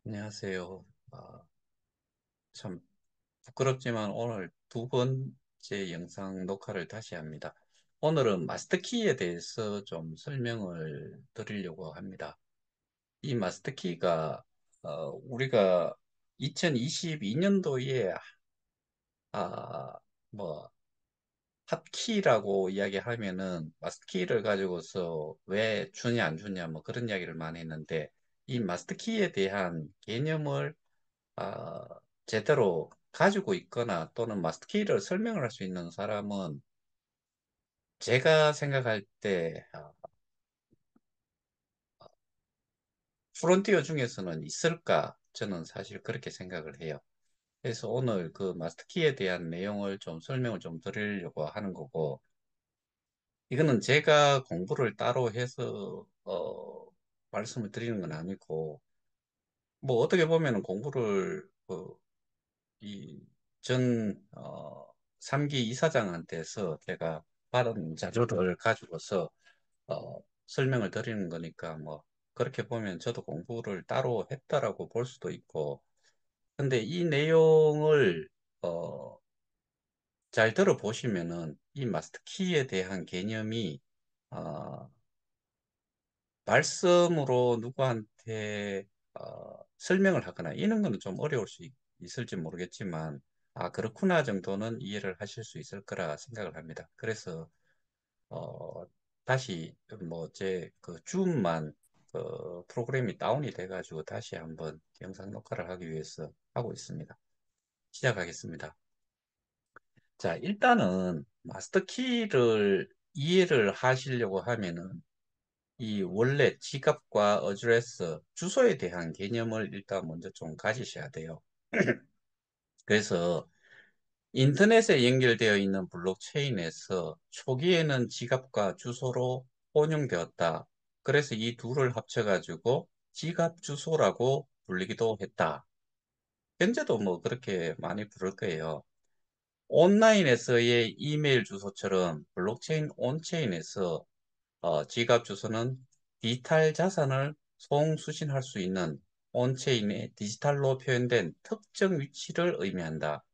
안녕하세요. 참 부끄럽지만 오늘 두 번째 영상 녹화를 다시 합니다. 오늘은 마스터키에 대해서 좀 설명을 드리려고 합니다. 이 마스터키가 우리가 2022년도에 아, 뭐 핫키라고 이야기하면은 마스터키를 가지고서 왜 주냐 안 주냐 뭐 그런 이야기를 많이 했는데 이 마스터키에 대한 개념을 아, 제대로 가지고 있거나 또는 마스터키를 설명을 할 수 있는 사람은 제가 생각할 때 프론티어 중에서는 있을까? 저는 사실 그렇게 생각을 해요. 그래서 오늘 그 마스터키에 대한 내용을 좀 설명을 좀 드리려고 하는 거고, 이거는 제가 공부를 따로 해서 말씀을 드리는 건 아니고, 뭐 어떻게 보면 공부를 이 전 3기 이사장한테서 제가 받은 자료를 가지고서 설명을 드리는 거니까 뭐 그렇게 보면 저도 공부를 따로 했다라고 볼 수도 있고, 근데 이 내용을 어, 잘 들어보시면은 이 마스터 키에 대한 개념이 어, 말씀으로 누구한테 설명을 하거나 이런 거는 좀 어려울 수 있을지 모르겠지만, 아, 그렇구나 정도는 이해를 하실 수 있을 거라 생각을 합니다. 그래서, 어, 다시 뭐 제 그 줌만 그 프로그램이 다운이 돼가지고 다시 한번 영상 녹화를 하기 위해서 하고 있습니다. 시작하겠습니다. 자, 일단은 마스터 키를 이해를 하시려고 하면은 이 원래 지갑과 어드레스, 주소에 대한 개념을 일단 먼저 좀 가지셔야 돼요. 그래서 인터넷에 연결되어 있는 블록체인에서 초기에는 지갑과 주소로 혼용되었다. 그래서 이 둘을 합쳐가지고 지갑 주소라고 불리기도 했다. 현재도 뭐 그렇게 많이 부를 거예요. 온라인에서의 이메일 주소처럼 블록체인 온체인에서 지갑 주소는 디지털 자산을 송수신할 수 있는 온체인의 디지털로 표현된 특정 위치를 의미한다.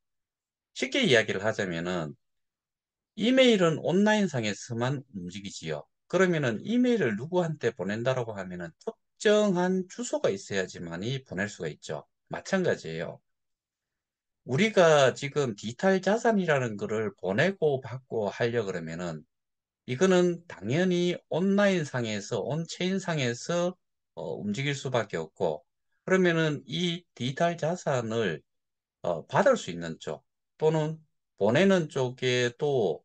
쉽게 이야기를 하자면은 이메일은 온라인상에서만 움직이지요. 그러면은 이메일을 누구한테 보낸다라고 하면은 특정한 주소가 있어야지만이 보낼 수가 있죠. 마찬가지예요. 우리가 지금 디지털 자산이라는 거를 보내고 받고 하려 그러면은 이거는 당연히 온라인 상에서, 온체인 상에서 움직일 수밖에 없고, 그러면은 이 디지털 자산을 받을 수 있는 쪽 또는 보내는 쪽에도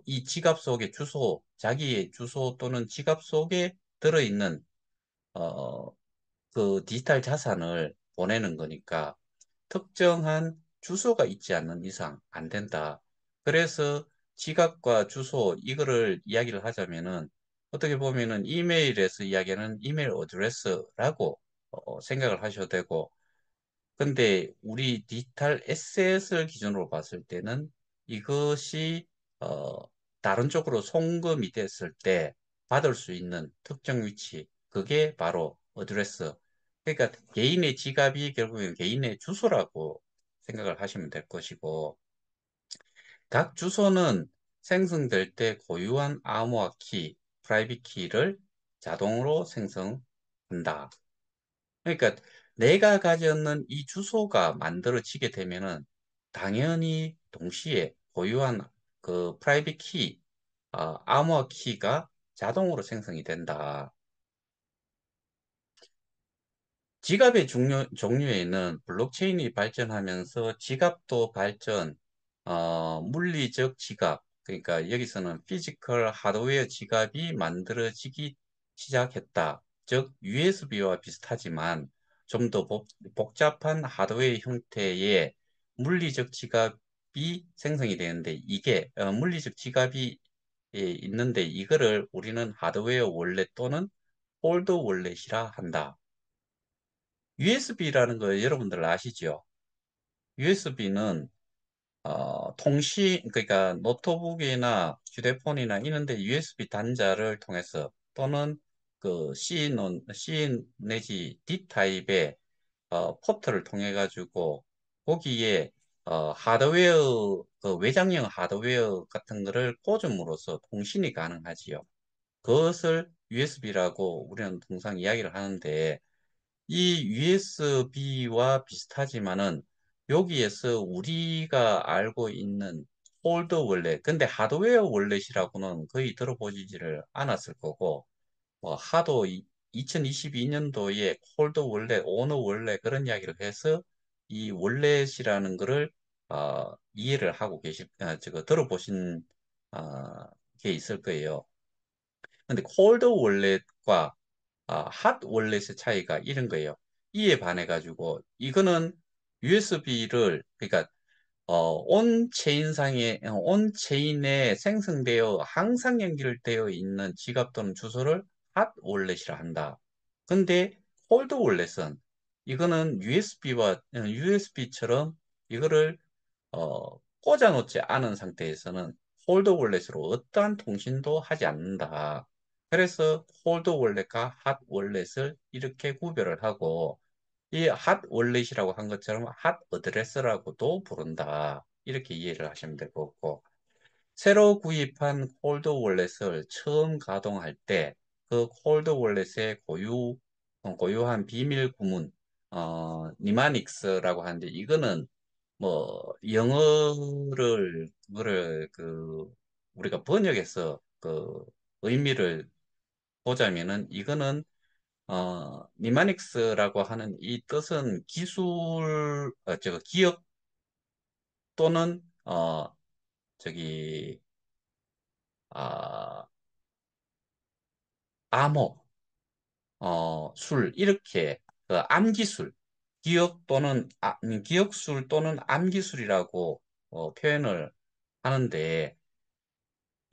이 지갑 속에 주소, 자기의 주소 또는 지갑 속에 들어있는 어, 그 디지털 자산을 보내는 거니까 특정한 주소가 있지 않는 이상 안 된다. 그래서 지갑과 주소 이거를 이야기를 하자면은 어떻게 보면은 이메일에서 이야기하는 이메일 어드레스라고 생각을 하셔도 되고, 근데 우리 디지털 에셋을 기준으로 봤을 때는 이것이 어, 다른 쪽으로 송금이 됐을 때 받을 수 있는 특정 위치, 그게 바로 어드레스. 그러니까 개인의 지갑이 결국엔 개인의 주소라고 생각을 하시면 될 것이고, 각 주소는 생성될 때 고유한 암호화 키, 프라이빗 키를 자동으로 생성한다. 그러니까 내가 가졌는 이 주소가 만들어지게 되면은 당연히 동시에 고유한 그 프라이빗 키, 암호화 키가 자동으로 생성이 된다. 지갑의 종류에는 블록체인이 발전하면서 지갑도 발전, 물리적 지갑, 그러니까 여기서는 피지컬 하드웨어 지갑이 만들어지기 시작했다. 즉, USB와 비슷하지만 좀 더 복잡한 하드웨어 형태의 물리적 지갑이 생성이 되는데 이게 물리적 지갑이 있는데 이거를 우리는 하드웨어 월렛 또는 홀드 월렛이라 한다. USB라는 거 여러분들 아시죠? USB는 그러니까 노트북이나 휴대폰이나 이런데 USB 단자를 통해서 또는 그 C 내지 D 타입의 포트를 통해 가지고 거기에 하드웨어 외장형 하드웨어 같은 거를 꽂음으로써 통신이 가능하지요. 그것을 USB라고 우리는 통상 이야기를 하는데 이 USB와 비슷하지만은 여기에서 우리가 알고 있는 폴더 월렛, 근데 하드웨어 월렛이라고는 거의 들어보지를 않았을 거고, 하도 2022년도에 콜드 월렛, 오너 월렛 그런 이야기를 해서 이 월렛이라는 거를 이해를 하고 저거 들어보신 어, 게 있을 거예요. 근데 콜드 월렛과 핫 월렛의 차이가 이런 거예요. 이에 반해 가지고 이거는 USB를 그러니까 온 체인에 생성되어 항상 연결되어 있는 지갑 또는 주소를 핫 월렛이라 한다. 근데 콜드 월렛은 이거는 USB처럼 이거를 꽂아 놓지 않은 상태에서는 홀더 월렛으로 어떠한 통신도 하지 않는다. 그래서 홀더 월렛과 핫 월렛을 이렇게 구별을 하고 이 핫 월렛이라고 한 것처럼 핫 어드레스라고도 부른다. 이렇게 이해를 하시면 될 것 같고 새로 구입한 콜드 월렛을 처음 가동할 때 그 콜드 월렛의 고유한 비밀 구문, 니마닉스라고 하는데 이거는 뭐 영어를 우리가 번역해서 그 의미를 보자면은 이거는 니마닉스라고 하는 이 뜻은 기억 또는 저기 아 암호 술 이렇게 그 암기술 기억술 또는 암기술이라고 표현을 하는데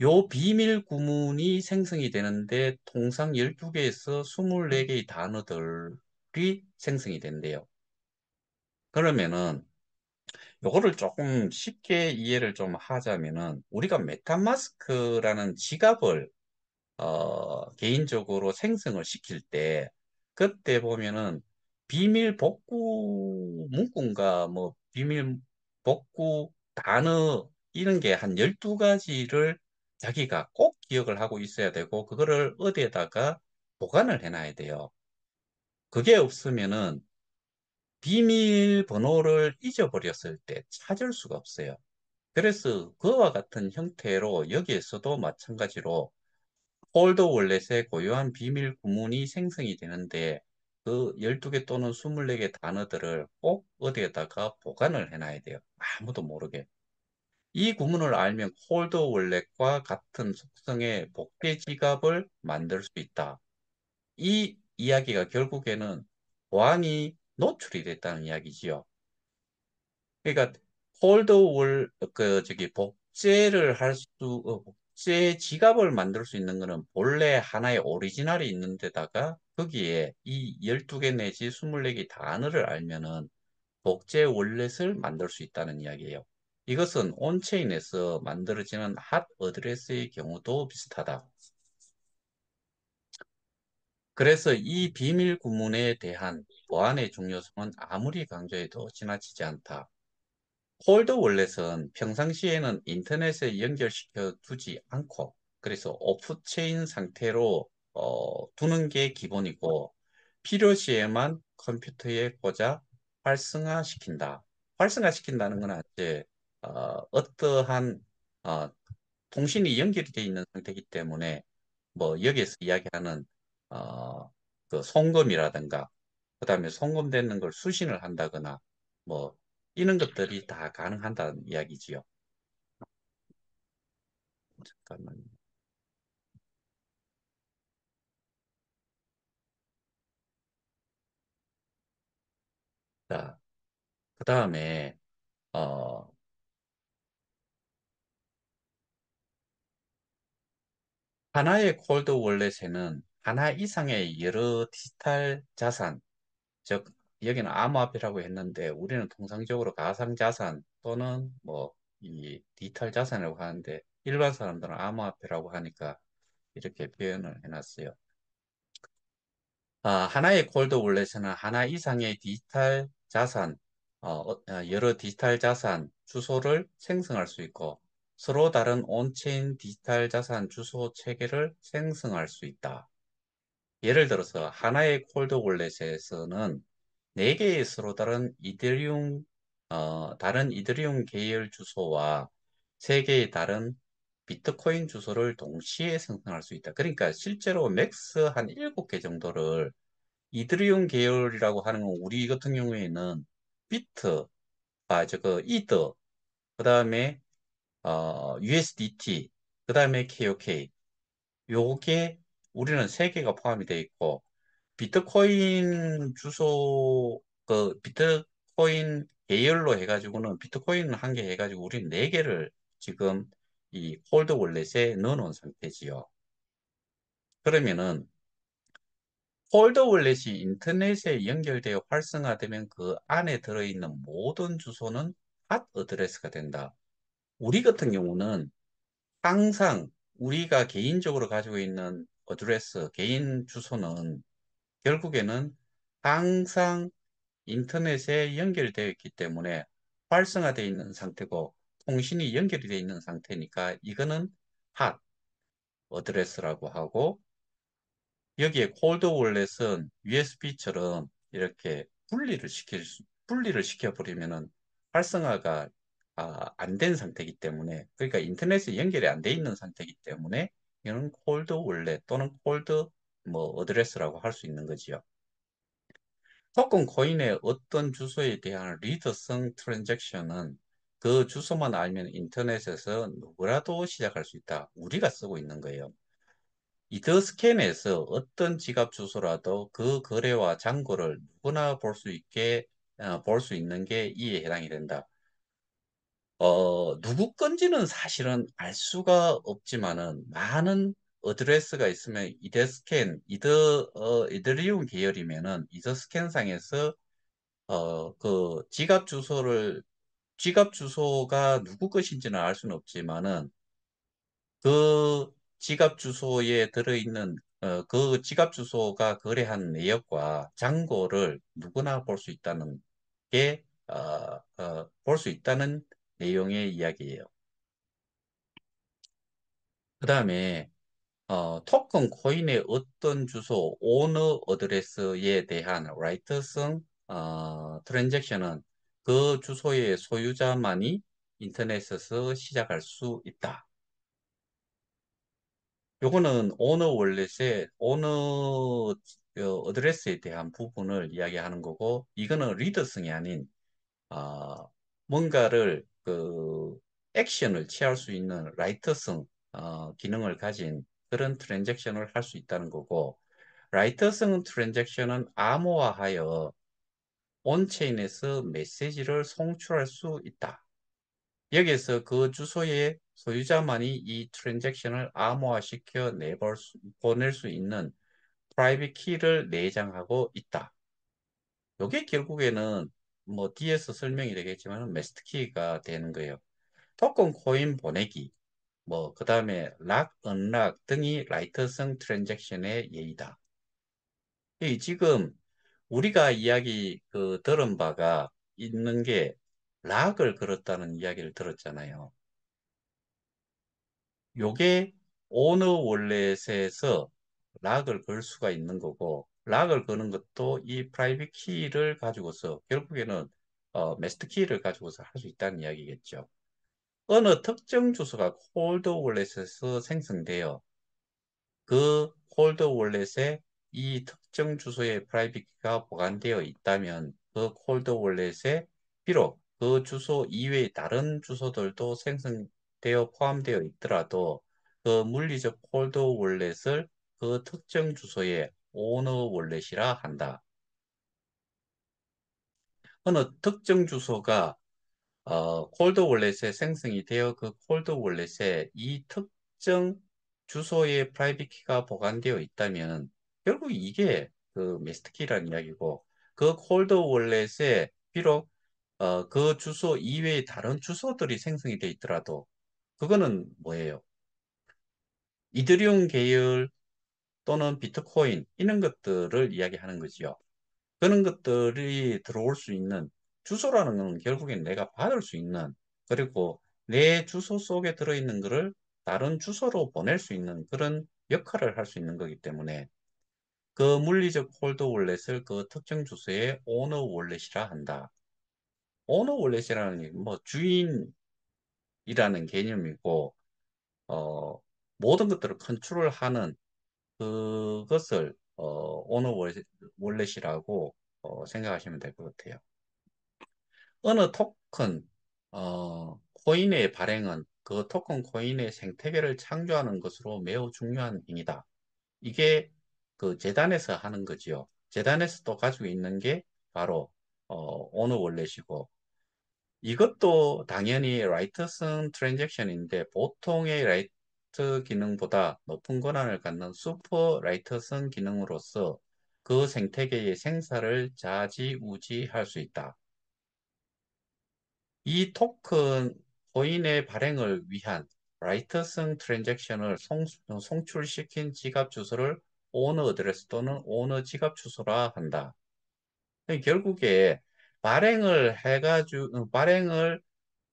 요 비밀 구문이 생성이 되는데 통상 12개에서 24개의 단어들이 생성이 된대요. 그러면은 요거를 조금 쉽게 이해를 좀 하자면은 우리가 메타마스크라는 지갑을 개인적으로 생성을 시킬 때, 그때 보면은 비밀 복구 문구인가, 뭐, 비밀 복구 단어, 이런 게 한 12가지를 자기가 꼭 기억을 하고 있어야 되고, 그거를 어디에다가 보관을 해놔야 돼요. 그게 없으면은 비밀번호를 잊어버렸을 때 찾을 수가 없어요. 그래서 그와 같은 형태로 여기에서도 마찬가지로 폴더 월렛의 고유한 비밀 구문이 생성이 되는데 그 12개 또는 24개 단어들을 꼭 어디에다가 보관을 해놔야 돼요. 아무도 모르게. 이 구문을 알면 폴더 월렛과 같은 속성의 복제 지갑을 만들 수 있다. 이 이야기가 결국에는 보안이 노출이 됐다는 이야기지요. 그러니까 복제를 복제 지갑을 만들 수 있는 거는 본래 하나의 오리지널이 있는 데다가 거기에 이 12개 내지 24개 단어를 알면은 복제 월렛을 만들 수 있다는 이야기예요. 이것은 온체인에서 만들어지는 핫 어드레스의 경우도 비슷하다. 그래서 이 비밀 구문에 대한 보안의 중요성은 아무리 강조해도 지나치지 않다. 콜드 월렛은 평상시에는 인터넷에 연결시켜 두지 않고 그래서 오프체인 상태로 두는 게 기본이고 필요시에만 컴퓨터에 꽂아 활성화시킨다. 활성화시킨다는 건 이제 어떠한 어, 통신이 연결이 되어 있는 상태이기 때문에 뭐 여기에서 이야기하는 어, 그 송금이라든가 그다음에 송금되는 걸 수신을 한다거나 뭐 이런 것들이 다 가능한다는 이야기지요. 잠깐만. 자, 그다음에 어, 하나의 콜드 월렛에는 하나 이상의 여러 디지털 자산, 즉 여기는 암호화폐라고 했는데 우리는 통상적으로 가상자산 또는 뭐 이 디지털 자산이라고 하는데 일반 사람들은 암호화폐라고 하니까 이렇게 표현을 해놨어요. 하나의 콜드 월렛에는 하나 이상의 디지털 자산, 여러 디지털 자산 주소를 생성할 수 있고 서로 다른 온체인 디지털 자산 주소 체계를 생성할 수 있다. 예를 들어서 하나의 콜드 월렛에서는 4개의 서로 다른 이더리움 계열 주소와 3개의 다른 비트코인 주소를 동시에 생성할 수 있다. 그러니까 실제로 맥스 한 7개 정도를 이더리움 계열이라고 하는 건 우리 같은 경우에는 비트, 이더, 그 다음에 USDT, 그 다음에 KOK. 요게 우리는 3개가 포함이 되어 있고 비트코인 주소 비트코인 계열로 해가지고는 비트코인 한 개 해가지고 우리는 4개를 지금 이 홀드 월렛에 넣어놓은 상태지요. 그러면은 폴더 월렛이 인터넷에 연결되어 활성화되면 그 안에 들어있는 모든 주소는 핫 어드레스가 된다. 우리 같은 경우는 항상 우리가 개인적으로 가지고 있는 어드레스, 개인 주소는 결국에는 항상 인터넷에 연결되어 있기 때문에 활성화되어 있는 상태고 통신이 연결이 되어 있는 상태니까 이거는 핫 어드레스라고 하고 여기에 콜드 월렛은 USB처럼 이렇게 분리를 시켜버리면은 활성화가 안 된 상태이기 때문에, 그러니까 인터넷에 연결이 안 돼 있는 상태이기 때문에, 이는 콜드 월렛 또는 콜드 어드레스라고 할 수 있는 거지요. 토큰 코인의 어떤 주소에 대한 리더성 트랜잭션은 그 주소만 알면 인터넷에서 누구라도 시작할 수 있다. 우리가 쓰고 있는 거예요. 이더스캔에서 어떤 지갑 주소라도 그 거래와 잔고를 누구나 볼 수 있는 게 이에 해당이 된다. 누구 건지는 사실은 알 수가 없지만은 많은 어드레스가 있으면 이더리움 계열이면은 이더스캔 상에서 지갑 주소가 누구 것인지는 알 수는 없지만은 그 지갑 주소에 들어있는 그 지갑 주소가 거래한 내역과 잔고를 누구나 볼 수 있다는 볼 수 있다는 내용의 이야기예요. 그 다음에 토큰 코인의 어떤 주소, 오너 어드레스에 대한 라이트성 트랜잭션은 그 주소의 소유자만이 인터넷에서 시작할 수 있다. 요거는 오너 어드레스에 대한 부분을 이야기하는 거고, 이거는 리더성이 아닌, 아, 뭔가를, 액션을 취할 수 있는 라이터성, 기능을 가진 그런 트랜잭션을 할 수 있다는 거고, 라이터성 트랜잭션은 암호화하여 온체인에서 메시지를 송출할 수 있다. 여기에서 그 주소의 소유자만이 이 트랜잭션을 암호화시켜 보낼 수 있는 프라이빗 키를 내장하고 있다. 이게 결국에는 뭐 뒤에서 설명이 되겠지만 메스트 키가 되는 거예요. 토큰 코인 보내기, 그 다음에 락, 언락 등이 라이터성 트랜잭션의 예이다. 이 지금 우리가 이야기 들은 바가 있는 게 락을 걸었다는 이야기를 들었잖아요. 요게 오너 월렛에서 락을 걸 수가 있는 거고, 락을 거는 것도 이 프라이빗 키를 가지고서 결국에는 메스트 키를 가지고서 할 수 있다는 이야기겠죠. 어느 특정 주소가 콜드 월렛에서 생성되어 그 콜드 월렛에 이 특정 주소의 프라이빗 키가 보관되어 있다면 그 콜드 월렛에 비록 그 주소 이외의 다른 주소들도 생성되어 포함되어 있더라도 그 물리적 콜드 월렛을 그 특정 주소의 오너 월렛이라 한다. 어느 특정 주소가 콜드 월렛에 생성이 되어 그 콜드 월렛에 이 특정 주소의 프라이빗 키가 보관되어 있다면 결국 이게 그 메스트 키라는 이야기고 그 콜드 월렛에 비록 그 주소 이외의 다른 주소들이 생성이 되어 있더라도 그거는 뭐예요? 이더리움 계열 또는 비트코인 이런 것들을 이야기하는 거지요. 그런 것들이 들어올 수 있는 주소라는 건 결국엔 내가 받을 수 있는 그리고 내 주소 속에 들어있는 것을 다른 주소로 보낼 수 있는 그런 역할을 할 수 있는 거기 때문에 그 물리적 콜드 월렛을 그 특정 주소의 오너 월렛이라 한다. 오너 월렛이라는 게 뭐 주인이라는 개념이고 어, 모든 것들을 컨트롤하는 그것을 오너 월렛이라고 생각하시면 될 것 같아요. 어느 토큰 코인의 발행은 그 토큰 코인의 생태계를 창조하는 것으로 매우 중요한 행위다. 이게 그 재단에서 하는 거지요. 재단에서 또 가지고 있는 게 바로 오너 월렛이고 이것도 당연히 라이트성 트랜잭션인데 보통의 라이트 기능보다 높은 권한을 갖는 슈퍼 라이트성 기능으로서 그 생태계의 생사를 좌지우지할 수 있다. 이 토큰 코인의 발행을 위한 라이트성 트랜잭션을 송출시킨 지갑 주소를 오너 어드레스 또는 오너 지갑 주소라 한다. 결국에 발행을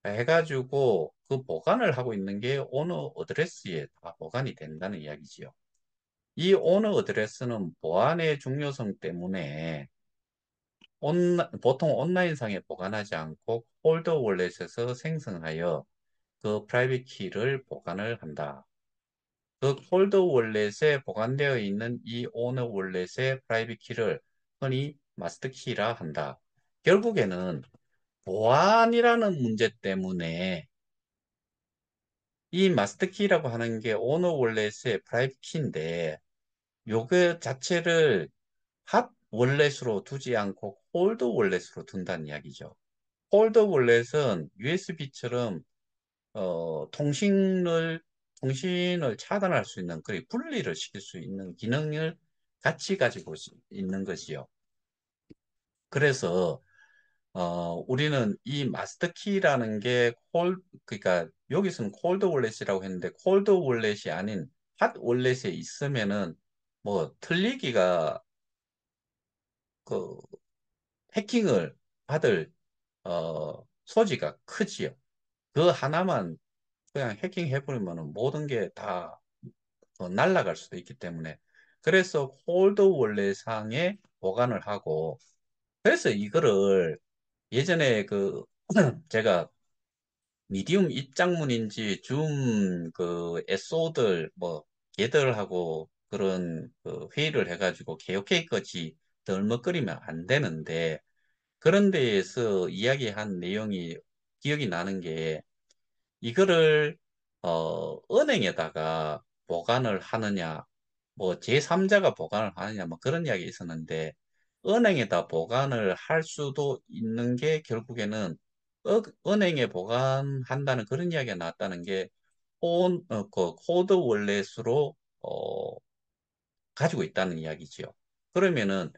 해가지고 그 보관을 하고 있는 게 오너 어드레스에 다 보관이 된다는 이야기지요. 이 오너 어드레스는 보안의 중요성 때문에 보통 온라인상에 보관하지 않고 홀더 월렛에서 생성하여 그 프라이빗 키를 보관을 한다. 그 홀더 월렛에 보관되어 있는 이 오너 월렛의 프라이빗 키를 흔히 마스터 키라 한다. 결국에는 보안이라는 문제 때문에 이 마스터 키라고 하는 게 오너 월렛의 프라이빗 키인데 요거 자체를 핫 월렛으로 두지 않고 홀더 월렛으로 둔다는 이야기죠. 홀더 월렛은 USB처럼 통신을 차단할 수 있는, 그 분리를 시킬 수 있는 기능을 같이 가지고 있는 것이요. 그래서 우리는 이 마스터 키라는 게 그러니까 여기서는 콜드 월렛이라고 했는데 콜드 월렛이 아닌 핫 월렛에 있으면은 뭐 틀리기가 그 해킹을 받을 소지가 크지요. 그 하나만 그냥 해킹해버리면 모든 게 다 날아갈 수도 있기 때문에 그래서 홀드 월렛상에 보관을 하고 그래서 이거를 예전에 그 제가 미디움 입장문인지 줌 그 SO들 뭐 걔들하고 그런 그 회의를 해가지고 개혁회의까지 덜먹거리면 안 되는데 그런 데에서 이야기한 내용이 기억이 나는 게 이거를 은행에다가 보관을 하느냐 뭐 제3자가 보관을 하느냐 뭐 그런 이야기 있었는데 은행에다 보관을 할 수도 있는 게 결국에는 은행에 보관한다는 그런 이야기가 나왔다는 게 그 코드 월렛으로 가지고 있다는 이야기지요. 그러면은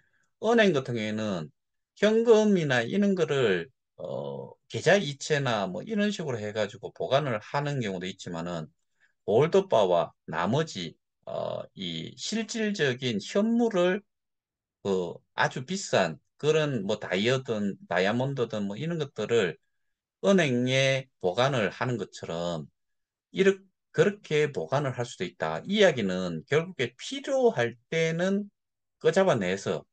은행 같은 경우에는 현금이나 이런 거를 계좌 이체나 뭐 이런 식으로 해가지고 보관을 하는 경우도 있지만은 골드바와 나머지 이 실질적인 현물을 그 아주 비싼 그런 뭐 다이아몬드든 뭐 이런 것들을 은행에 보관을 하는 것처럼 이렇게 그렇게 보관을 할 수도 있다. 이 이야기는 결국에 필요할 때는 끄잡아내서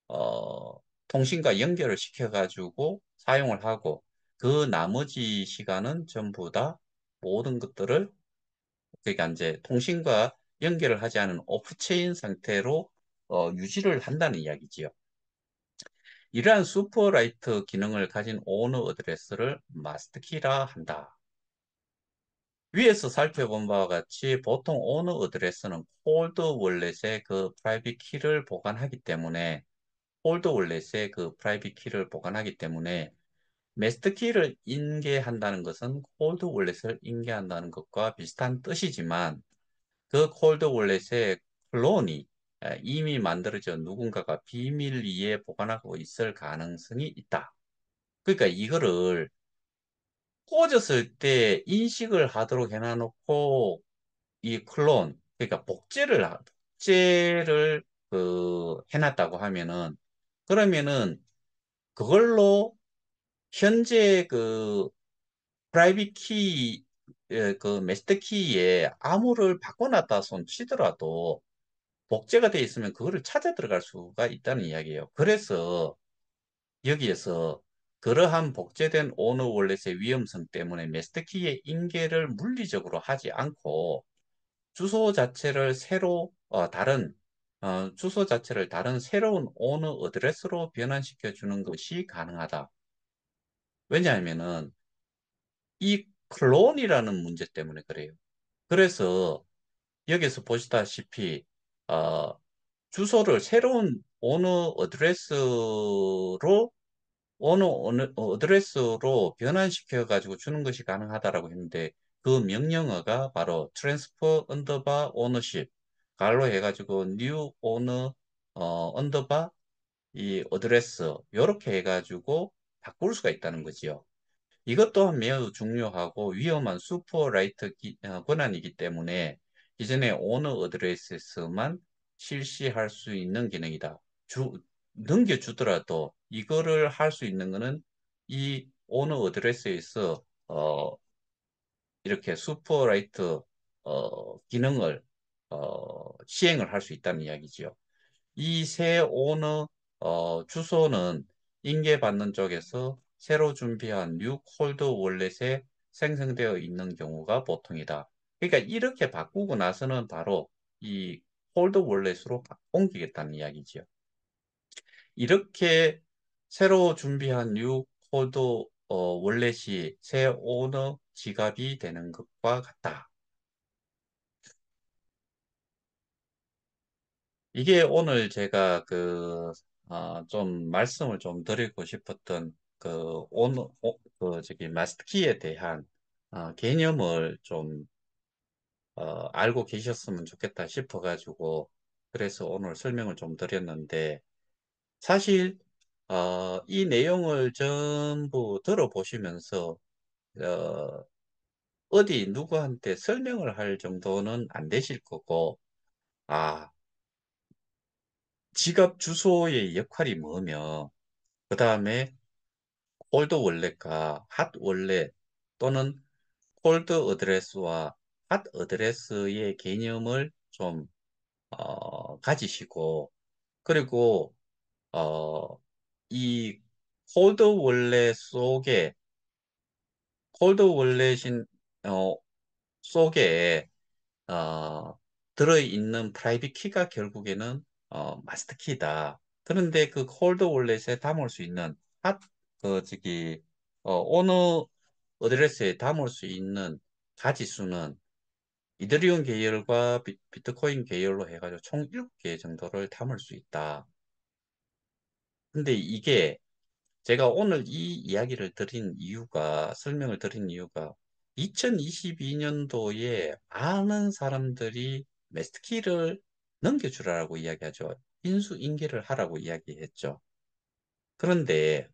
어, 통신과 연결을 시켜가지고 사용을 하고 그 나머지 시간은 전부 다 모든 것들을 그러니까 이제 통신과 연결을 하지 않은 오프체인 상태로 유지를 한다는 이야기지요. 이러한 슈퍼라이트 기능을 가진 오너 어드레스를 마스터키라 한다. 위에서 살펴본 바와 같이 보통 오너 어드레스는 콜드 월렛의 그 프라이빗 키를 보관하기 때문에 홀드 월렛의 그 프라이빗 키를 보관하기 때문에 마스터 키를 인계한다는 것은 콜드 월렛을 인계한다는 것과 비슷한 뜻이지만 그 콜드 월렛의 클론이 이미 만들어져 누군가가 비밀리에 보관하고 있을 가능성이 있다. 그러니까 이거를 꽂았을 때 인식을 하도록 해놔놓고 이 클론, 그러니까 복제를 복제를 해놨다고 하면은 그러면은 그걸로 현재 프라이빗 키, 마스터 키에 암호를 바꿔놨다 손 치더라도 복제가 돼 있으면 그거를 찾아 들어갈 수가 있다는 이야기예요. 그래서 여기에서 그러한 복제된 오너 월렛의 위험성 때문에 마스터 키의 인계를 물리적으로 하지 않고 주소 자체를 주소 자체를 다른 새로운 오너 어드레스로 변환시켜 주는 것이 가능하다. 왜냐하면은 이 클론이라는 문제 때문에 그래요. 그래서 여기서 보시다시피 어, 주소를 새로운 어드레스로 변환시켜 가지고 주는 것이 가능하다라고 했는데 그 명령어가 바로 transfer underbar ownership 갈로 해가지고 new owner underbar 이 어드레스 이렇게 해가지고 바꿀 수가 있다는 거지요. 이것 또한 매우 중요하고 위험한 슈퍼라이트 권한이기 때문에 기존의 오너 어드레스에서만 실시할 수 있는 기능이다. 넘겨주더라도 이거를 할 수 있는 거는 이 오너 어드레스에서 이렇게 슈퍼라이트 기능을 시행을 할 수 있다는 이야기지요. 이 새 오너 주소는 인계받는 쪽에서 새로 준비한 뉴 콜드 월렛에 생성되어 있는 경우가 보통이다. 그러니까 이렇게 바꾸고 나서는 바로 이 콜드 월렛으로 옮기겠다는 이야기지요. 이렇게 새로 준비한 뉴 콜드 월렛이 새 오너 지갑이 되는 것과 같다. 이게 오늘 제가 좀 말씀을 좀 드리고 싶었던 마스터키에 대한 개념을 좀 알고 계셨으면 좋겠다 싶어가지고 그래서 오늘 설명을 좀 드렸는데 사실 이 내용을 전부 들어보시면서 어, 어디 누구한테 설명을 할 정도는 안 되실 거고 아, 지갑 주소의 역할이 뭐며 그 다음에 콜드 월렛과 핫 월렛 또는 콜드 어드레스와 핫 어드레스의 개념을 좀 가지시고 그리고 어, 이 콜드 월렛 속에 콜드 월렛인 어, 속에 어, 들어있는 프라이빗 키가 결국에는 마스터 키다. 그런데 그 콜드 월렛에 담을 수 있는 핫, 오너 어드레스에 담을 수 있는 가지수는 이더리움 계열과 비트코인 계열로 해가지고 총 7개 정도를 담을 수 있다. 근데 이게 제가 오늘 이 이야기를 설명을 드린 이유가 2022년도에 많은 사람들이 매스키를 넘겨주라고 이야기하죠. 인수인계를 하라고 이야기했죠. 그런데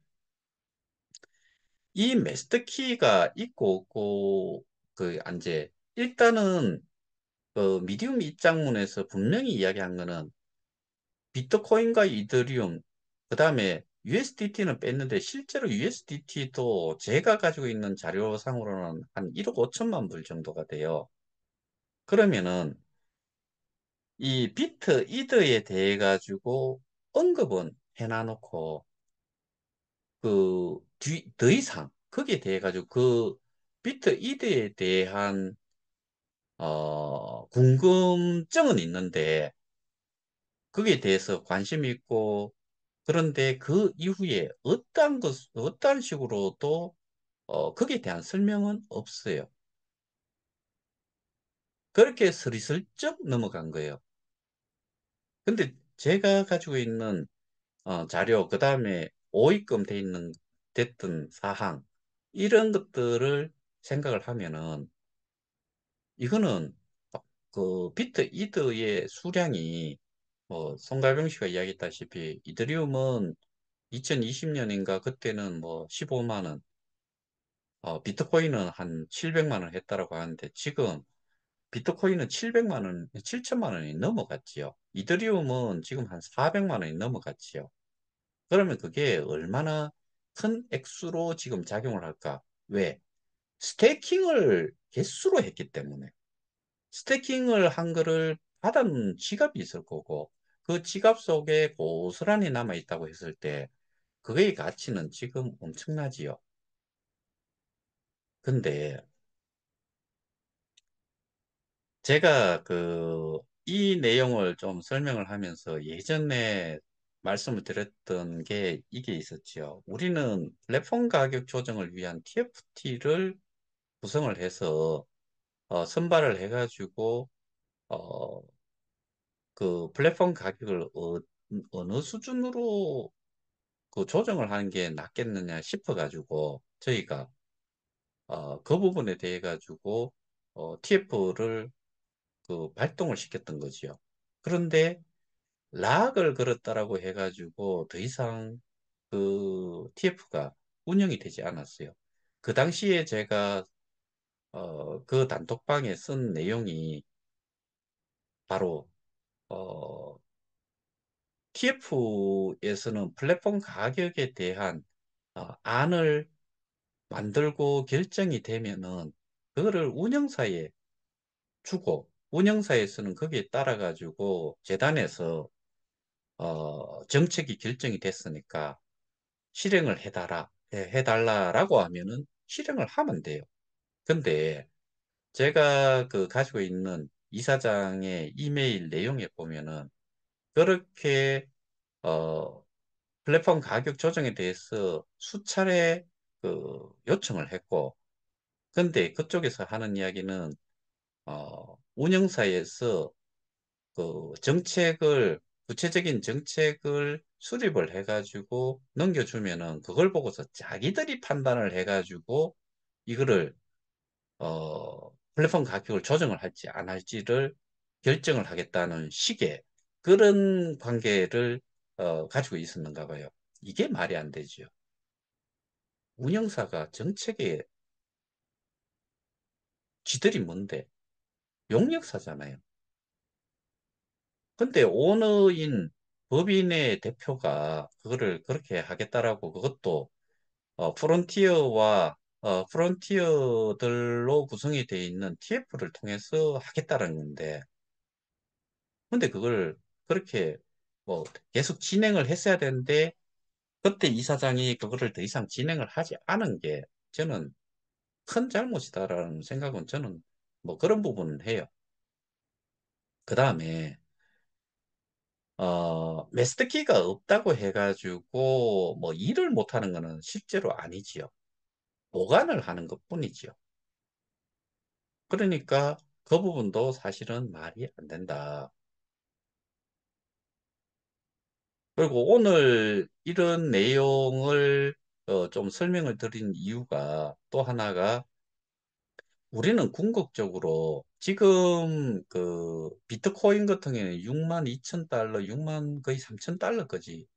이 매스터키가 있고 없고 이제 일단은 미디움 입장문에서 분명히 이야기한 거는 비트코인과 이더리움 그다음에 USDT는 뺐는데 실제로 USDT도 제가 가지고 있는 자료상으로는 한 1억 5천만 불 정도가 돼요. 그러면은 이 비트 이더에 대해 가지고 언급은 해놔놓고 더 이상 거기에 대해 가지고 비트 이더에 대한 궁금증은 있는데 거기에 대해서 관심이 있고 그런데 그 이후에 어떠한 식으로도 거기에 대한 설명은 없어요. 그렇게 스리슬쩍 넘어간 거예요. 근데 제가 가지고 있는 자료, 그 다음에 오입금 돼 있는 됐던 사항, 이런 것들을 생각을 하면은 이거는 비트 이더의 수량이 송가병 씨가 이야기했다시피 이더리움은 2020년인가 그때는 뭐 15만 원, 비트코인은 한 700만 원 했다라고 하는데 지금 비트코인은 700만 원, 7천만 원이 넘어갔지요. 이더리움은 지금 한 400만 원이 넘어갔지요. 그러면 그게 얼마나 큰 액수로 지금 작용을 할까? 왜? 스테이킹을 개수로 했기 때문에. 스테이킹을 한 거를 받은 지갑이 있을 거고, 그 지갑 속에 고스란히 남아 있다고 했을 때, 그의 가치는 지금 엄청나지요. 근데 제가 이 내용을 좀 설명을 하면서 예전에 말씀을 드렸던 게 이게 있었지요. 우리는 플랫폼 가격 조정을 위한 TFT를 구성을 해서 선발을 해가지고 어, 그 플랫폼 가격을 어느 수준으로 그 조정을 하는 게 낫겠느냐 싶어가지고 저희가 그 부분에 대해 가지고 TF를 그 발동을 시켰던 거지요. 그런데 락을 걸었다라고 해가지고 더 이상 그 TF가 운영이 되지 않았어요. 그 당시에 제가 그 단톡방에 쓴 내용이 바로 TF에서는 플랫폼 가격에 대한 안을 만들고 결정이 되면은 그거를 운영사에 주고 운영사에서는 거기에 따라 가지고 재단에서 정책이 결정이 됐으니까 실행을 해달라라고 하면은 실행을 하면 돼요. 근데 제가 그 가지고 있는 이사장의 이메일 내용에 보면은 그렇게 어, 플랫폼 가격 조정에 대해서 수차례 요청을 했고, 근데 그쪽에서 하는 이야기는 운영사에서 구체적인 정책을 수립을 해가지고 넘겨주면은 그걸 보고서 자기들이 판단을 해가지고 이거를, 플랫폼 가격을 조정을 할지 안 할지를 결정을 하겠다는 식의 그런 관계를, 가지고 있었는가 봐요. 이게 말이 안 되죠. 운영사가 정책에 쥐들이 뭔데? 용역사잖아요. 근데 오너인 법인의 대표가 그거를 그렇게 하겠다라고 그것도 프론티어들로 구성이 되어 있는 TF를 통해서 하겠다는 건데, 근데 그걸 그렇게 뭐 계속 진행을 했어야 되는데, 그때 이사장이 그거를 더 이상 진행을 하지 않은 게 저는 큰 잘못이다라는 생각은 저는 뭐 그런 부분은 해요. 그 다음에 메스트키가 없다고 해가지고 뭐 일을 못하는 거는 실제로 아니지요. 보관을 하는 것뿐이지요. 그러니까 그 부분도 사실은 말이 안 된다. 그리고 오늘 이런 내용을 좀 설명을 드린 이유가 또 하나가 우리는 궁극적으로 지금 그 비트코인 같은 경우에는 6만 2천 달러, 6만 거의 3천 달러까지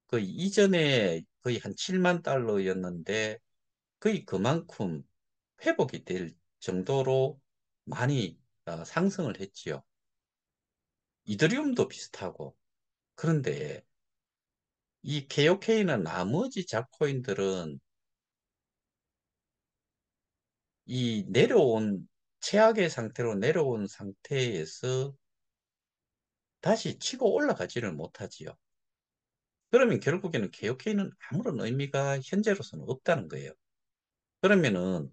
그 이전에 거의 한 7만 달러였는데 거의 그만큼 회복이 될 정도로 많이 상승을 했지요. 이더리움도 비슷하고. 그런데 이 KOK는 나머지 잡코인들은 이 최악의 상태로 내려온 상태에서 다시 치고 올라가지를 못하지요. 그러면 결국에는 KOK는 아무런 의미가 현재로서는 없다는 거예요. 그러면은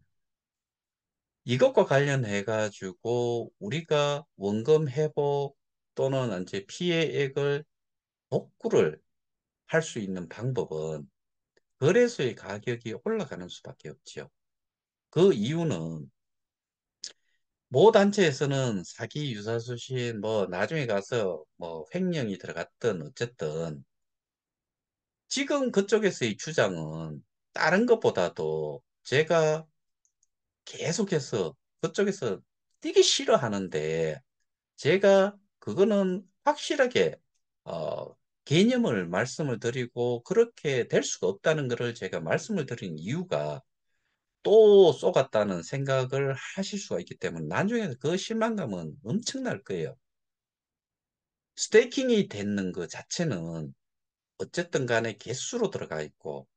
이것과 관련해 가지고 우리가 원금 회복 또는 이제 피해액을 복구를 할 수 있는 방법은 거래소의 가격이 올라가는 수밖에 없지요. 그 이유는 모 단체에서는 사기 유사수신 뭐 나중에 가서 뭐 횡령이 들어갔든 어쨌든 지금 그쪽에서의 주장은 다른 것보다도 제가 계속해서 그쪽에서 되게 싫어하는데 제가 그거는 확실하게 개념을 말씀을 드리고 그렇게 될 수가 없다는 것을 제가 말씀을 드린 이유가 또 쏘갔다는 생각을 하실 수가 있기 때문에 나중에 그 실망감은 엄청날 거예요. 스테이킹이 되는 그 자체는 어쨌든 간에 개수로 들어가 있고,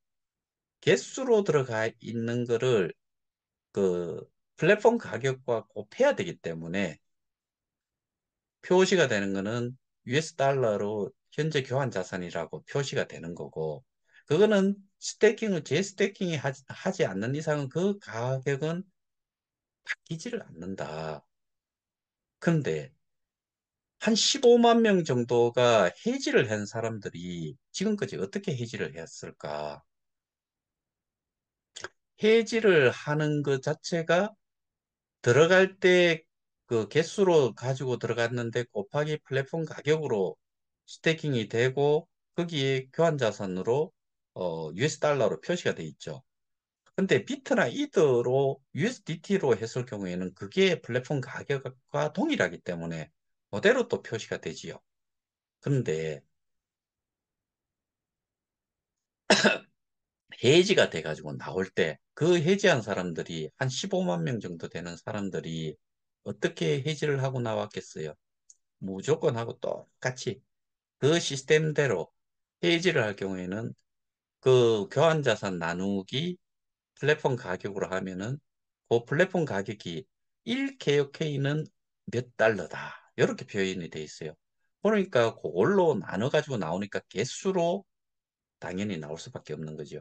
개수로 들어가 있는 거를 그 플랫폼 가격과 곱해야 되기 때문에 표시가 되는 거는 US 달러로 현재 교환 자산이라고 표시가 되는 거고, 그거는 스테이킹을 재스테이킹이 하지 않는 이상은 그 가격은 바뀌지를 않는다. 그런데 한 15만 명 정도가 해지를 한 사람들이 지금까지 어떻게 해지를 했을까? 해지를 하는 것 자체가 들어갈 때 그 개수로 가지고 들어갔는데 곱하기 플랫폼 가격으로 스테이킹이 되고 거기에 교환 자산으로 US 달러로 표시가 돼 있죠. 근데 비트나 이더로 USDT로 했을 경우에는 그게 플랫폼 가격과 동일하기 때문에 그대로 또 표시가 되지요. 그런데 해지가 돼가지고 나올 때 그 해지한 사람들이 한 15만 명 정도 되는 사람들이 어떻게 해지를 하고 나왔겠어요? 무조건 하고 똑같이 그 시스템대로 해지를 할 경우에는 그 교환자산 나누기 플랫폼 가격으로 하면은 그 플랫폼 가격이 1KOK는 몇 달러다. 이렇게 표현이 돼 있어요. 그러니까 그걸로 나눠가지고 나오니까 개수로 당연히 나올 수밖에 없는 거죠.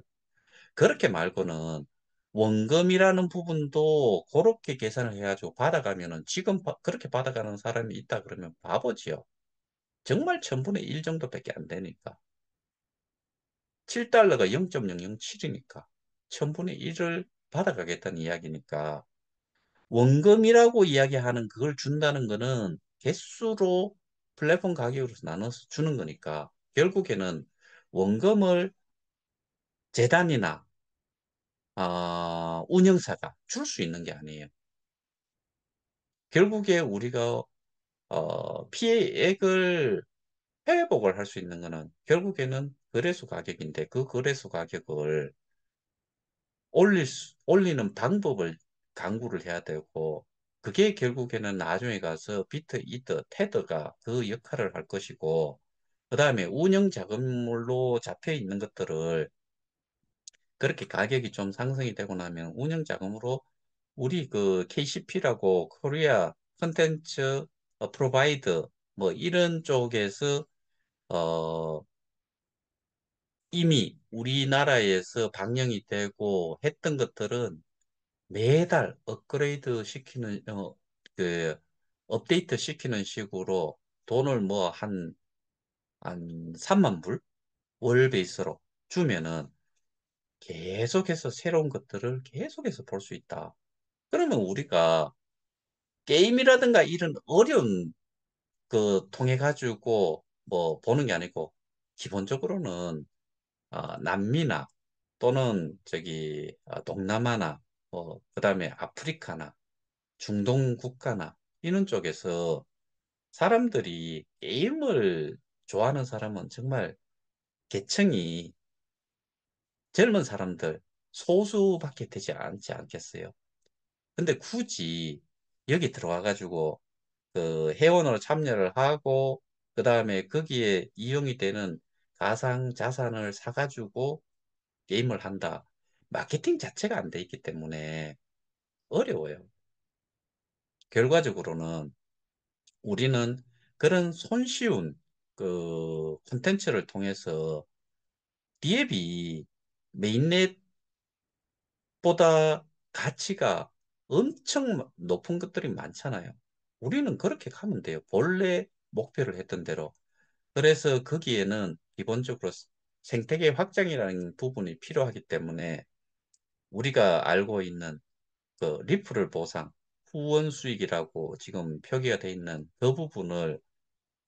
그렇게 말고는 원금이라는 부분도 그렇게 계산을 해가지고 받아가면은 지금 그렇게 받아가는 사람이 있다 그러면 바보지요. 정말 1000분의 1 정도밖에 안 되니까. 7달러가 0.007이니까 1000분의 1을 받아가겠다는 이야기니까 원금이라고 이야기하는 그걸 준다는 거는 개수로 플랫폼 가격으로 나눠서 주는 거니까 결국에는 원금을 재단이나 운영사가 줄 수 있는 게 아니에요. 결국에 우리가 피해액을 회복을 할 수 있는 거는 결국에는 거래소 가격인데 그 거래소 가격을 올리는 방법을 강구를 해야 되고 그게 결국에는 나중에 가서 비트, 이더, 테더가 그 역할을 할 것이고 그 다음에 운영 자금물로 잡혀 있는 것들을 그렇게 가격이 좀 상승이 되고 나면 운영 자금으로 우리 그 KCP라고 코리아 컨텐츠 프로바이더 뭐 이런 쪽에서 어 이미 우리나라에서 방영이 되고 했던 것들은 매달 업그레이드 시키는 그 업데이트 시키는 식으로 돈을 뭐 한 3만 불 월 베이스로 주면은 계속해서 새로운 것들을 계속해서 볼 수 있다. 그러면 우리가 게임이라든가 이런 어려운 그 통해 가지고 뭐 보는 게 아니고 기본적으로는 남미나 또는 저기 동남아나 뭐 그다음에 아프리카나 중동 국가나 이런 쪽에서 사람들이 게임을 좋아하는 사람은 정말 계층이 젊은 사람들 소수밖에 되지 않지 않겠어요. 근데 굳이 여기 들어와 가지고 그 회원으로 참여를 하고 그다음에 거기에 이용이 되는 가상 자산을 사가지고 게임을 한다. 마케팅 자체가 안 돼 있기 때문에 어려워요. 결과적으로는 우리는 그런 손쉬운 그 콘텐츠를 통해서 리앱이 메인넷보다 가치가 엄청 높은 것들이 많잖아요. 우리는 그렇게 가면 돼요. 본래 목표를 했던 대로. 그래서 거기에는 기본적으로 생태계 확장이라는 부분이 필요하기 때문에 우리가 알고 있는 그 리플을 보상, 후원 수익이라고 지금 표기가 돼 있는 그 부분을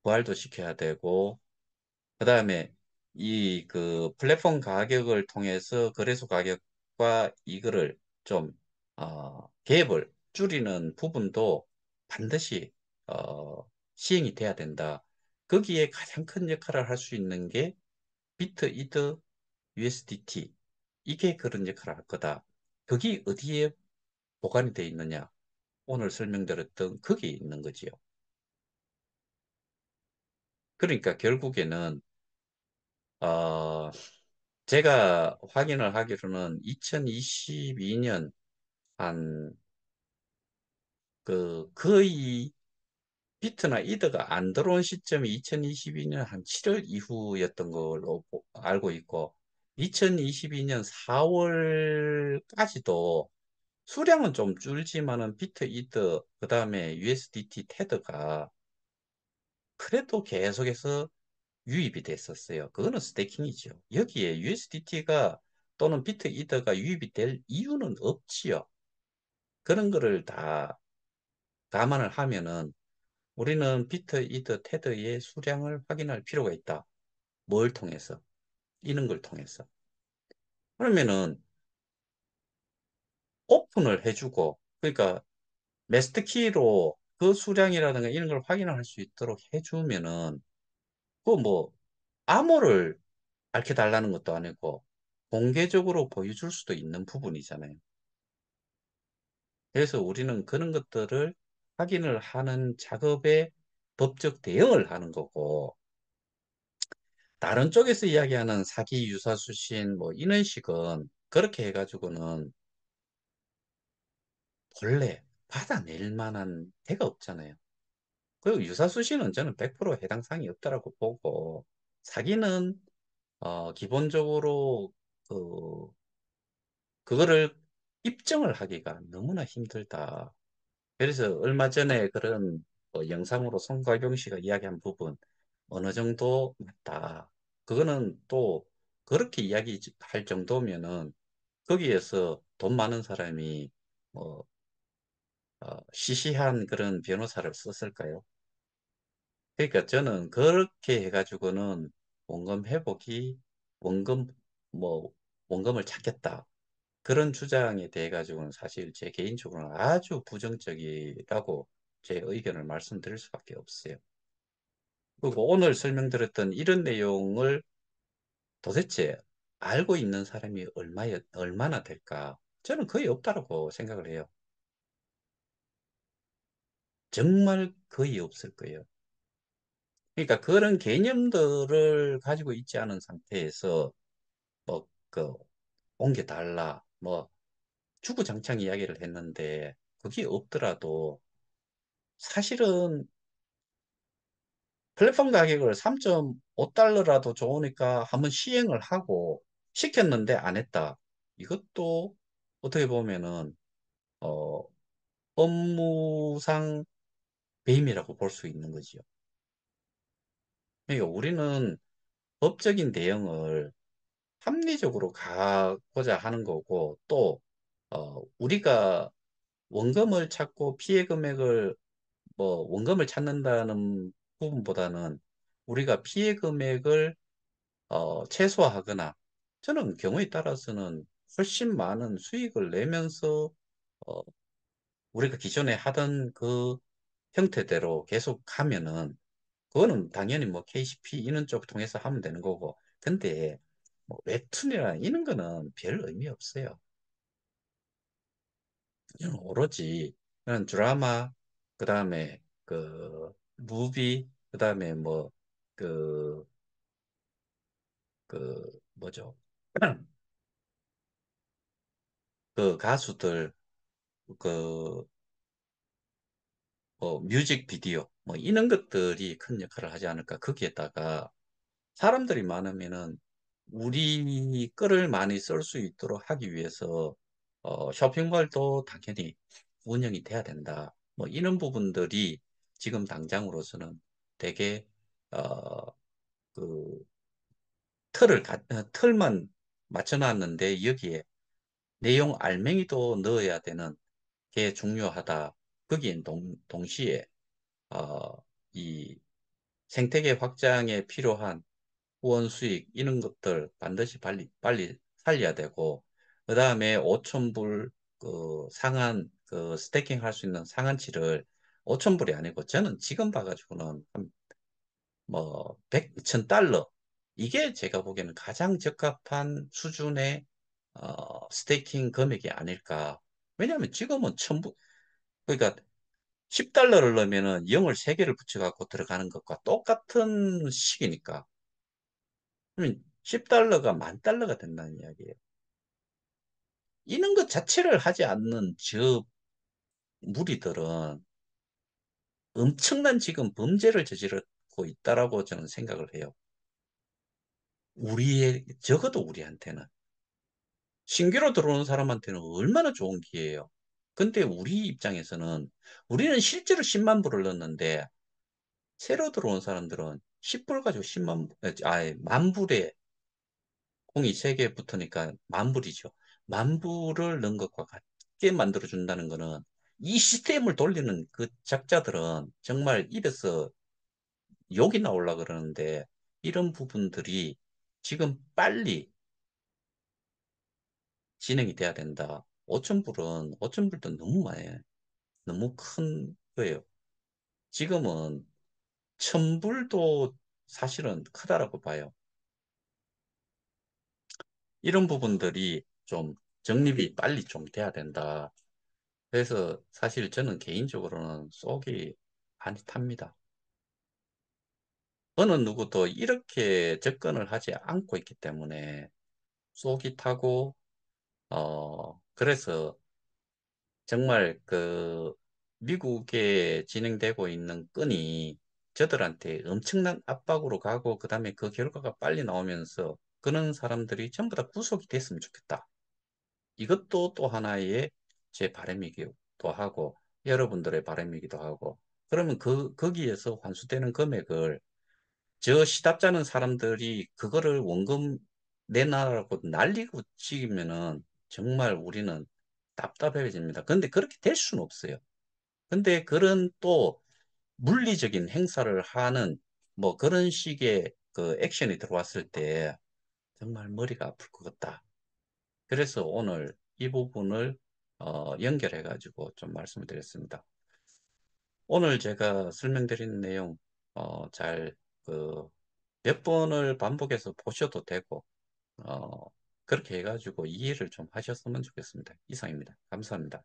부활도 시켜야 되고, 그 다음에 이 그 플랫폼 가격을 통해서 거래소 가격과 이거를 좀, 갭을 줄이는 부분도 반드시, 시행이 돼야 된다. 거기에 가장 큰 역할을 할 수 있는 게 비트, 이더, USDT. 이게 그런 역할을 할 거다. 그게 어디에 보관이 되어 있느냐? 오늘 설명드렸던 거기에 있는 거지요. 그러니까 결국에는 어, 제가 확인을 하기로는 2022년 한 거의 비트나 이더가 안 들어온 시점이 2022년 한 7월 이후였던 걸로 알고 있고 2022년 4월까지도 수량은 좀 줄지만은 비트 이더 그다음에 USDT 테더가 그래도 계속해서 유입이 됐었어요. 그거는 스테이킹이죠. 여기에 USDT가 또는 비트 이더가 유입이 될 이유는 없지요. 그런 거를 다 감안을 하면은 우리는 비트 이더 테더의 수량을 확인할 필요가 있다. 뭘 통해서? 이런 걸 통해서. 그러면은 오픈을 해주고, 그러니까 매스터키로 그 수량이라든가 이런 걸 확인할 수 있도록 해주면은, 그 뭐, 암호를 밝혀달라는 것도 아니고, 공개적으로 보여줄 수도 있는 부분이잖아요. 그래서 우리는 그런 것들을 확인을 하는 작업에 법적 대응을 하는 거고, 다른 쪽에서 이야기하는 사기 유사수신 뭐 이런 식은 그렇게 해가지고는 본래 받아낼 만한 데가 없잖아요. 그리고 유사수신은 저는 100% 해당 사항이 없다라고 보고 사기는 기본적으로 그 그거를 입증을 하기가 너무나 힘들다. 그래서 얼마 전에 그런 영상으로 송가경 씨가 이야기한 부분 어느 정도 맞다. 그거는 또 그렇게 이야기할 정도면은 거기에서 돈 많은 사람이 뭐 시시한 그런 변호사를 썼을까요? 그러니까 저는 그렇게 해가지고는 원금 회복이 원금 뭐 원금을 찾겠다. 그런 주장에 대해 가지고는 사실 제 개인적으로는 아주 부정적이라고 제 의견을 말씀드릴 수밖에 없어요. 그리고 오늘 설명드렸던 이런 내용을 도대체 알고 있는 사람이 얼마나 될까? 저는 거의 없다라고 생각을 해요. 정말 거의 없을 거예요. 그러니까 그런 개념들을 가지고 있지 않은 상태에서 뭐, 옮겨달라, 뭐, 주구장창 이야기를 했는데, 그게 없더라도 사실은 플랫폼 가격을 3.5달러라도 좋으니까 한번 시행을 하고 시켰는데 안 했다. 이것도 어떻게 보면은 어, 업무상 배임이라고 볼 수 있는 거지요. 그러니까 우리는 법적인 대응을 합리적으로 가고자 하는 거고 또 우리가 원금을 찾고 피해 금액을 뭐 원금을 찾는다는 부분보다는 우리가 피해 금액을 최소화하거나 저는 경우에 따라서는 훨씬 많은 수익을 내면서 어, 우리가 기존에 하던 그 형태대로 계속 가면은 그거는 당연히 뭐 KCP 이런 쪽 통해서 하면 되는 거고 근데 뭐 웹툰이나 이런 거는 별 의미 없어요. 그냥 오로지 그냥 드라마 그다음에 무비 그다음에 뭐 그 뭐죠? 그 가수들 그 뮤직비디오, 뭐, 이런 것들이 큰 역할을 하지 않을까. 거기에다가 사람들이 많으면은 우리 거를 많이 쓸 수 있도록 하기 위해서, 쇼핑몰도 당연히 운영이 돼야 된다. 뭐, 이런 부분들이 지금 당장으로서는 되게, 어, 그, 틀만 맞춰놨는데 여기에 내용 알맹이도 넣어야 되는 게 중요하다. 거기엔 동시에 어, 이 생태계 확장에 필요한 후원 수익 이런 것들 반드시 빨리 살려야 되고 그 다음에 5천불 상한 스테이킹 할 수 있는 상한치를 5천불이 아니고 저는 지금 봐가지고는 뭐 100, 1000달러 이게 제가 보기에는 가장 적합한 수준의 스테이킹 금액이 아닐까. 왜냐하면 지금은 천부, 그러니까 10달러를 넣으면은 0을 3개를 붙여갖고 들어가는 것과 똑같은 식이니까. 그러면 10달러가 10,000달러가 된다는 이야기예요. 이런 것 자체를 하지 않는 저 무리들은 엄청난 지금 범죄를 저지르고 있다라고 저는 생각을 해요. 적어도 우리한테는. 신규로 들어오는 사람한테는 얼마나 좋은 기회예요. 근데 우리 입장에서는 우리는 실제로 10만 불을 넣었는데 새로 들어온 사람들은 10불 가지고 10만, 불에 공이 3개 붙으니까 10,000불이죠. 10,000불을 넣은 것과 같게 만들어준다는 거는 이 시스템을 돌리는 그 작자들은 정말 입에서 욕이 나올라 그러는데 이런 부분들이 지금 빨리 진행이 돼야 된다. 5,000불도 너무 많이, 너무 큰 거예요. 지금은 1,000불도 사실은 크다라고 봐요. 이런 부분들이 좀 정립이 빨리 좀 돼야 된다. 그래서 사실 저는 개인적으로는 속이 많이 탑니다. 어느 누구도 이렇게 접근을 하지 않고 있기 때문에 속이 타고, 그래서 정말 그 미국에 진행되고 있는 건이 저들한테 엄청난 압박으로 가고 그다음에 그 결과가 빨리 나오면서 그런 사람들이 전부 다 구속이 됐으면 좋겠다. 이것도 또 하나의 제 바람이기도 하고 여러분들의 바람이기도 하고 그러면 거기에서 환수되는 금액을 저 시답잖은 사람들이 그거를 원금 내놔라고 난리고 치면은 정말 우리는 답답해집니다. 근데 그렇게 될 수는 없어요. 근데 그런 또 물리적인 행사를 하는 뭐 그런 식의 그 액션이 들어왔을 때 정말 머리가 아플 것 같다. 그래서 오늘 이 부분을 연결해 가지고 좀 말씀을 드렸습니다. 오늘 제가 설명드린 내용 잘 그 몇 번을 반복해서 보셔도 되고 어, 그렇게 해가지고 이해를 좀 하셨으면 좋겠습니다. 이상입니다. 감사합니다.